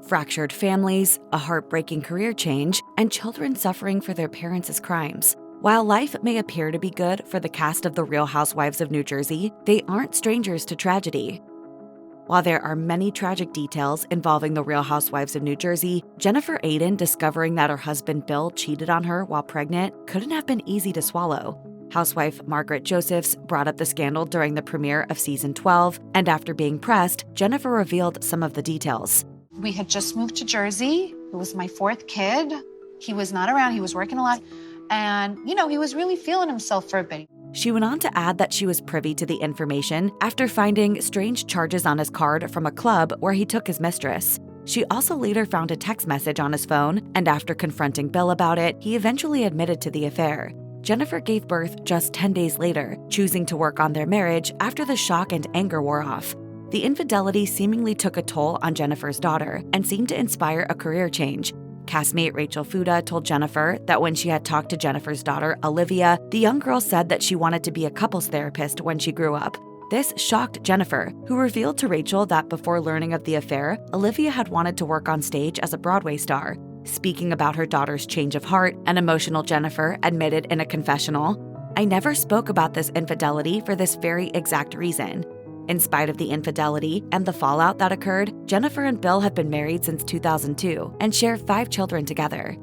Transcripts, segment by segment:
fractured families, a heartbreaking career change, and children suffering for their parents' crimes. While life may appear to be good for the cast of The Real Housewives of New Jersey, they aren't strangers to tragedy. While there are many tragic details involving The Real Housewives of New Jersey, Jennifer Aydin discovering that her husband Bill cheated on her while pregnant couldn't have been easy to swallow. Housewife Margaret Josephs brought up the scandal during the premiere of season 12, and after being pressed, Jennifer revealed some of the details. We had just moved to Jersey. It was my fourth kid. He was not around. He was working a lot. And, he was really feeling himself for a bit. She went on to add that she was privy to the information after finding strange charges on his card from a club where he took his mistress. She also later found a text message on his phone, and after confronting Bill about it, he eventually admitted to the affair. Jennifer gave birth just 10 days later, choosing to work on their marriage after the shock and anger wore off. The infidelity seemingly took a toll on Jennifer's daughter and seemed to inspire a career change. Castmate Rachel Fuda told Jennifer that when she had talked to Jennifer's daughter, Olivia, the young girl said that she wanted to be a couples therapist when she grew up. This shocked Jennifer, who revealed to Rachel that before learning of the affair, Olivia had wanted to work on stage as a Broadway star. Speaking about her daughter's change of heart, an emotional Jennifer admitted in a confessional, "I never spoke about this infidelity for this very exact reason." In spite of the infidelity and the fallout that occurred, Jennifer and Bill have been married since 2002 and share 5 children together.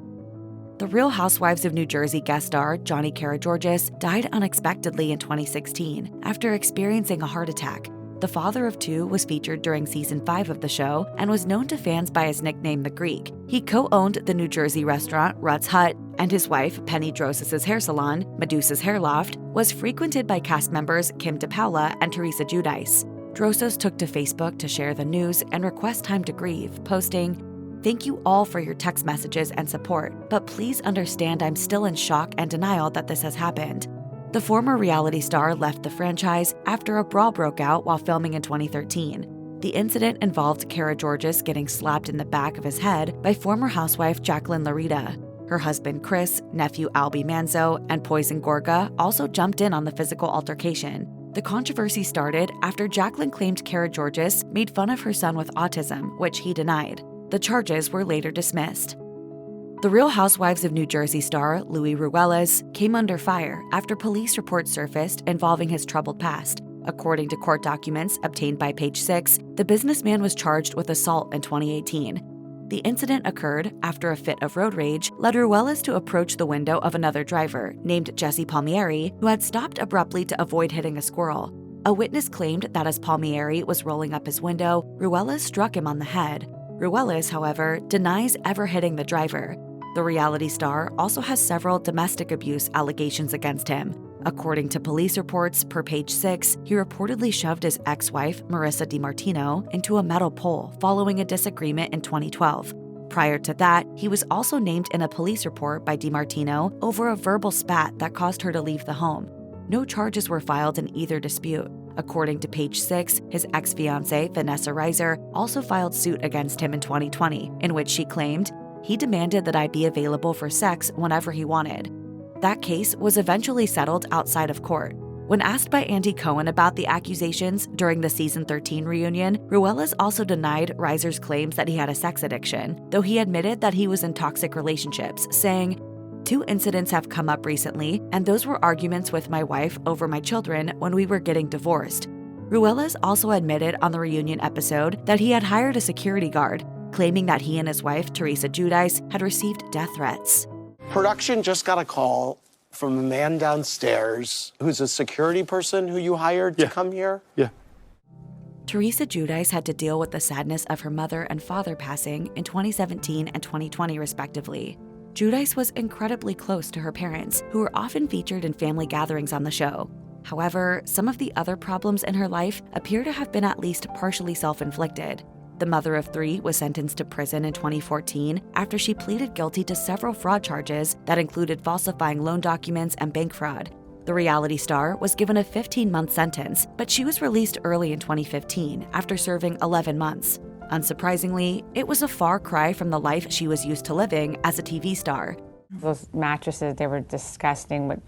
The Real Housewives of New Jersey guest star Johnny Karagiorgis died unexpectedly in 2016 after experiencing a heart attack. The father of 2 was featured during season 5 of the show and was known to fans by his nickname The Greek. He co-owned the New Jersey restaurant Rutt's Hut, and his wife, Penny Drosis's hair salon, Medusa's Hair Loft, was frequented by cast members Kim DePaola and Teresa Giudice. Drosos took to Facebook to share the news and request time to grieve, posting, "Thank you all for your text messages and support, but please understand I'm still in shock and denial that this has happened." The former reality star left the franchise after a brawl broke out while filming in 2013. The incident involved Karagiorgis getting slapped in the back of his head by former housewife Jacqueline Larita. Her husband Chris, nephew Albie Manzo, and Poison Gorga also jumped in on the physical altercation. The controversy started after Jacqueline claimed Karagiorgis made fun of her son with autism, which he denied. The charges were later dismissed. The Real Housewives of New Jersey star Louie Ruelas came under fire after police reports surfaced involving his troubled past. According to court documents obtained by Page 6, the businessman was charged with assault in 2018. The incident occurred after a fit of road rage led Ruelas to approach the window of another driver named Jesse Palmieri, who had stopped abruptly to avoid hitting a squirrel. A witness claimed that as Palmieri was rolling up his window, Ruelas struck him on the head. Ruelas, however, denies ever hitting the driver. The reality star also has several domestic abuse allegations against him. According to police reports per Page 6, he reportedly shoved his ex-wife, Marissa DiMartino, into a metal pole following a disagreement in 2012. Prior to that, he was also named in a police report by DiMartino over a verbal spat that caused her to leave the home. No charges were filed in either dispute. According to Page 6, his ex-fiancée, Vanessa Reiser, also filed suit against him in 2020, in which she claimed, "He demanded that I be available for sex whenever he wanted." That case was eventually settled outside of court. When asked by Andy Cohen about the accusations during the season 13 reunion, Ruelas also denied Reiser's claims that he had a sex addiction, though he admitted that he was in toxic relationships, saying, "2 incidents have come up recently, and those were arguments with my wife over my children when we were getting divorced." Ruelas also admitted on the reunion episode that he had hired a security guard, claiming that he and his wife, Teresa Giudice, had received death threats. Production just got a call from a man downstairs who's a security person who you hired to come here? Yeah. Teresa Giudice had to deal with the sadness of her mother and father passing in 2017 and 2020, respectively. Giudice was incredibly close to her parents, who were often featured in family gatherings on the show. However, some of the other problems in her life appear to have been at least partially self-inflicted. The mother of 3 was sentenced to prison in 2014 after she pleaded guilty to several fraud charges that included falsifying loan documents and bank fraud. The reality star was given a 15-month sentence, but she was released early in 2015 after serving 11 months. Unsurprisingly, it was a far cry from the life she was used to living as a TV star. Those mattresses, they were disgusting with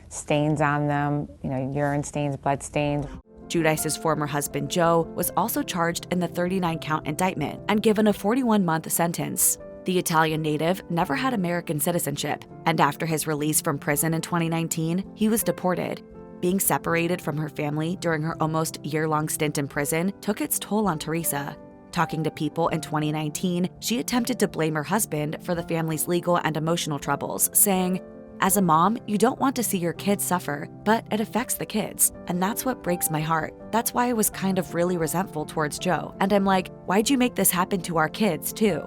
stains on them, urine stains, blood stains. Giudice's former husband Joe was also charged in the 39-count indictment and given a 41-month sentence. The Italian native never had American citizenship, and after his release from prison in 2019, he was deported. Being separated from her family during her almost year-long stint in prison took its toll on Teresa. Talking to People in 2019, she attempted to blame her husband for the family's legal and emotional troubles, saying, "As a mom, you don't want to see your kids suffer, but it affects the kids, and that's what breaks my heart. That's why I was kind of really resentful towards Joe, and I'm like, why'd you make this happen to our kids, too?"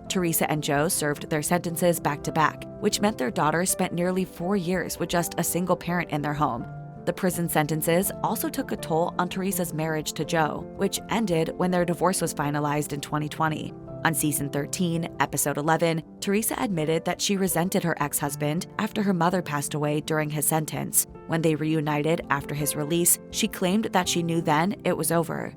Teresa and Joe served their sentences back to back, which meant their daughter spent nearly 4 years with just a single parent in their home. The prison sentences also took a toll on Teresa's marriage to Joe, which ended when their divorce was finalized in 2020. On season 13, episode 11, Teresa admitted that she resented her ex-husband after her mother passed away during his sentence. When they reunited after his release, she claimed that she knew then it was over.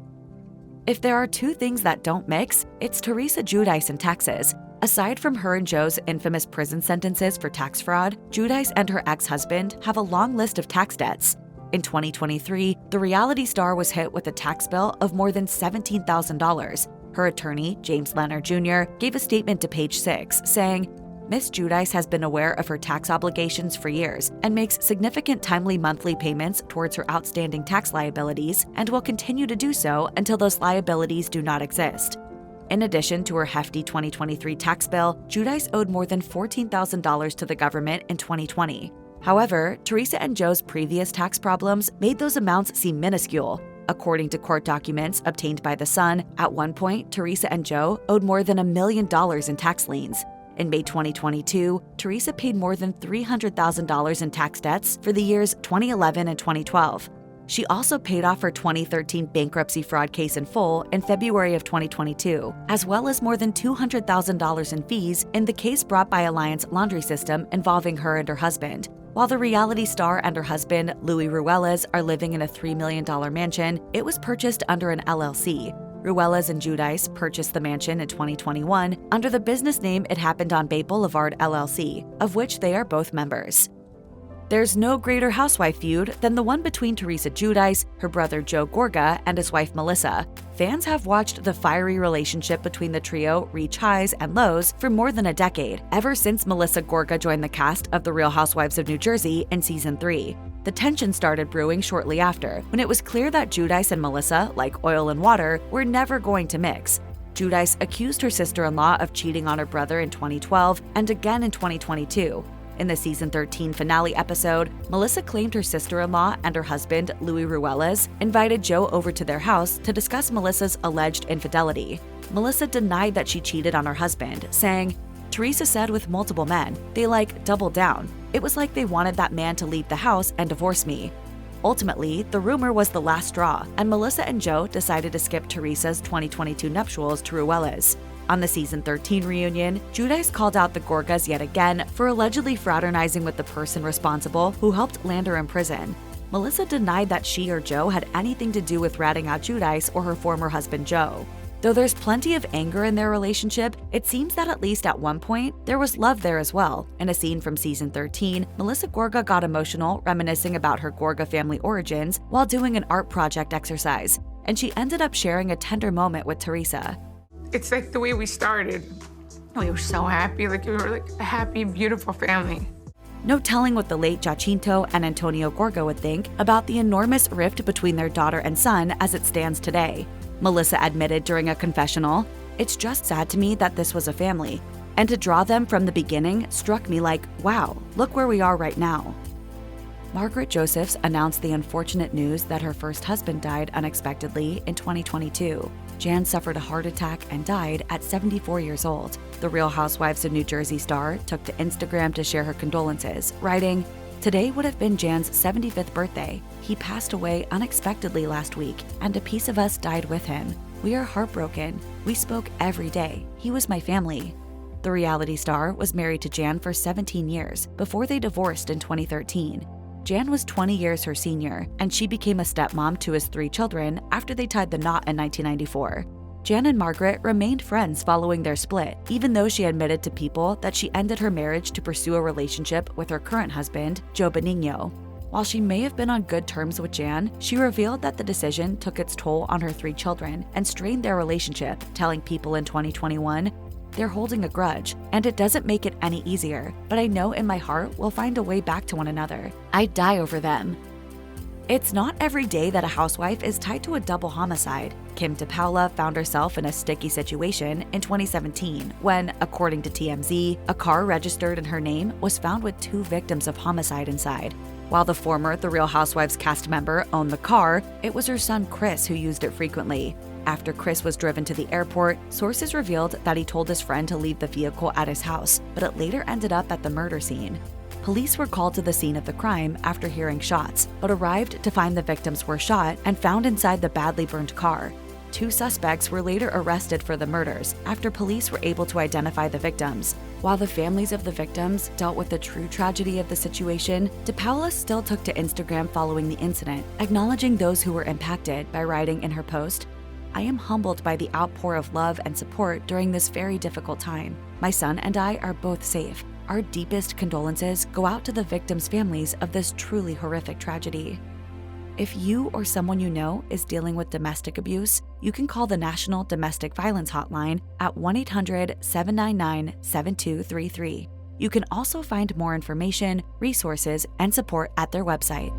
If there are two things that don't mix, it's Teresa Giudice and taxes. Aside from her and Joe's infamous prison sentences for tax fraud, Giudice and her ex-husband have a long list of tax debts. In 2023, the reality star was hit with a tax bill of more than $17,000. Her attorney, James Lanner Jr., gave a statement to Page 6 saying, "Miss Giudice has been aware of her tax obligations for years and makes significant timely monthly payments towards her outstanding tax liabilities and will continue to do so until those liabilities do not exist." In addition to her hefty 2023 tax bill, Giudice owed more than $14,000 to the government in 2020. However, Teresa and Joe's previous tax problems made those amounts seem minuscule. According to court documents obtained by The Sun, at one point, Teresa and Joe owed more than $1 million in tax liens. In May 2022, Teresa paid more than $300,000 in tax debts for the years 2011 and 2012. She also paid off her 2013 bankruptcy fraud case in full in February of 2022, as well as more than $200,000 in fees in the case brought by Alliance Laundry System involving her and her husband. While the reality star and her husband, Louie Ruelas, are living in a $3 million mansion, it was purchased under an LLC. Ruelas and Giudice purchased the mansion in 2021 under the business name It Happened on Bay Boulevard LLC, of which they are both members. There's no greater housewife feud than the one between Teresa Giudice, her brother Joe Gorga, and his wife Melissa. Fans have watched the fiery relationship between the trio reach highs and lows for more than a decade, ever since Melissa Gorga joined the cast of The Real Housewives of New Jersey in season 3. The tension started brewing shortly after, when it was clear that Giudice and Melissa, like oil and water, were never going to mix. Giudice accused her sister-in-law of cheating on her brother in 2012 and again in 2022. In the season 13 finale episode, Melissa claimed her sister-in-law and her husband, Louie Ruelas, invited Joe over to their house to discuss Melissa's alleged infidelity. Melissa denied that she cheated on her husband, saying, "Teresa said with multiple men, they doubled down. It was like they wanted that man to leave the house and divorce me." Ultimately, the rumor was the last straw, and Melissa and Joe decided to skip Teresa's 2022 nuptials to Ruelas. On the season 13 reunion, Giudice called out the Gorgas yet again for allegedly fraternizing with the person responsible who helped land her in prison. Melissa denied that she or Joe had anything to do with ratting out Giudice or her former husband Joe. Though there's plenty of anger in their relationship, it seems that at least at one point, there was love there as well. In a scene from season 13, Melissa Gorga got emotional reminiscing about her Gorga family origins while doing an art project exercise, and she ended up sharing a tender moment with Teresa. It's like the way we started. We were so happy, we were a happy, beautiful family. No telling what the late Giacinto and Antonio Gorga would think about the enormous rift between their daughter and son as it stands today. Melissa admitted during a confessional, "It's just sad to me that this was a family. And to draw them from the beginning struck me like, wow, look where we are right now." Margaret Josephs announced the unfortunate news that her first husband died unexpectedly in 2022. Jan suffered a heart attack and died at 74 years old. The Real Housewives of New Jersey star took to Instagram to share her condolences, writing, "Today would have been Jan's 75th birthday. He passed away unexpectedly last week, and a piece of us died with him. We are heartbroken. We spoke every day. He was my family." The reality star was married to Jan for 17 years before they divorced in 2013. Jan was 20 years her senior, and she became a stepmom to his 3 children after they tied the knot in 1994. Jan and Margaret remained friends following their split, even though she admitted to People that she ended her marriage to pursue a relationship with her current husband, Joe Benigno. While she may have been on good terms with Jan, she revealed that the decision took its toll on her 3 children and strained their relationship, telling People in 2021, "They're holding a grudge, and it doesn't make it any easier, but I know in my heart we'll find a way back to one another. I'd die over them." It's not every day that a housewife is tied to a double homicide. Kim DePaola found herself in a sticky situation in 2017 when, according to TMZ, a car registered in her name was found with 2 victims of homicide inside. While the former The Real Housewives cast member owned the car, it was her son Chris who used it frequently. After Chris was driven to the airport, sources revealed that he told his friend to leave the vehicle at his house, but it later ended up at the murder scene. Police were called to the scene of the crime after hearing shots, but arrived to find the victims were shot and found inside the badly burned car. 2 suspects were later arrested for the murders after police were able to identify the victims. While the families of the victims dealt with the true tragedy of the situation, DePaola still took to Instagram following the incident, acknowledging those who were impacted by writing in her post, "I am humbled by the outpour of love and support during this very difficult time. My son and I are both safe. Our deepest condolences go out to the victims' families of this truly horrific tragedy." If you or someone you know is dealing with domestic abuse, you can call the National Domestic Violence Hotline at 1-800-799-7233. You can also find more information, resources, and support at their website.